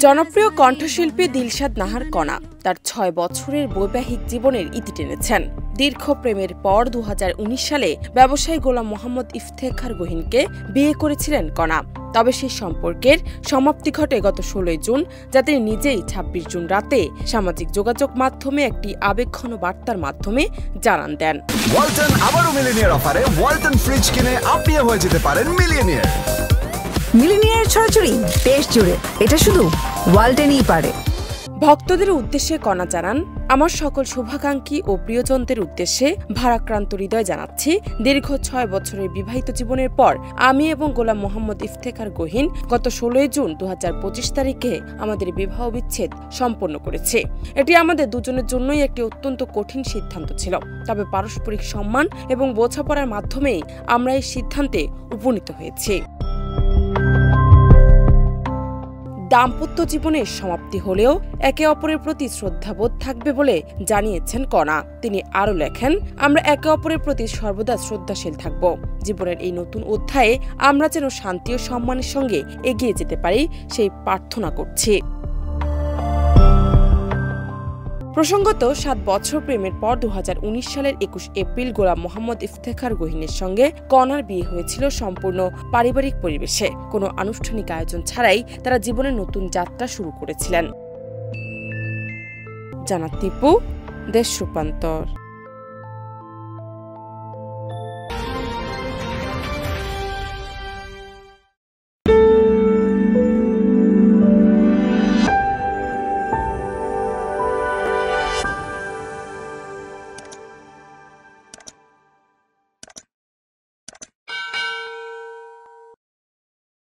জনপ্রিয় কণ্ঠশিল্পী দিলশাদ নাহার কণা তার ৬ বছরের বৈবাহিক জীবনের ইতি টেনেছেন। দীর্ঘ প্রেমের পর ২০১৯ সালে ব্যবসায়ী গোলাম মোহাম্মদ ইফতেখার গহীনকে বিয়ে করেছিলেন কণা। তবে সেই সম্পর্কের সমাপ্তি ঘটে গত ১৬ জুন, যা তিনি নিজেই ২৬ জুন রাতে সামাজিক যোগাযোগ মাধ্যমে একটি আবেগঘন বার্তার মাধ্যমে জানান দেন। ওয়ালটন আবারও মিলিনিয়ার অফারে ওয়ালটন ফ্রিজ কিনে আপনিও হয়ে যেতে পারেন মিলিয়নিয়ার। মিলিনিয়ার ছড়াছড়ি দেশ জুড়ে, এটা শুধু ওয়ালটেনই পারে। ভক্তদের উদ্দেশ্যে কণা জানান, আমার সকল শুভাকাঙ্ক্ষী ও প্রিয়জনদের উদ্দেশ্যে ভারাক্রান্ত হৃদয় জানাচ্ছি। দীর্ঘ ৬ বছরের বিবাহিত জীবনের পর আমি এবং গোলাম মোহাম্মদ ইফতেখার গহীন গত ১৬ জুন ২০২৫ তারিখে আমাদের বিবাহ বিচ্ছেদ সম্পন্ন করেছি। এটি আমাদের দুজনের জন্যই একটি অত্যন্ত কঠিন সিদ্ধান্ত ছিল, তবে পারস্পরিক সম্মান এবং বোঝাপড়ার মাধ্যমেই আমরা এই সিদ্ধান্তে উপনীত হয়েছি। দাম্পত্য জীবনের সমাপ্তি হলেও একে অপরের প্রতি শ্রদ্ধাবোধ থাকবে বলে জানিয়েছেন কণা। তিনি আরও লেখেন, আমরা একে অপরের প্রতি সর্বদা শ্রদ্ধাশীল থাকব। জীবনের এই নতুন অধ্যায়ে আমরা যেন শান্তি ও সম্মানের সঙ্গে এগিয়ে যেতে পারি সেই প্রার্থনা করছি। প্রসঙ্গত, ৭ বছর প্রেমের পর ২০১৯ সালের ২১ এপ্রিল গোলাম মোহাম্মদ ইফতেখার গহীনের সঙ্গে কণার বিয়ে হয়েছিল সম্পূর্ণ পারিবারিক পরিবেশে। কোনো আনুষ্ঠানিক আয়োজন ছাড়াই তারা জীবনের নতুন যাত্রা শুরু করেছিলেন। জানাত টিপু, দেশ রূপান্তর।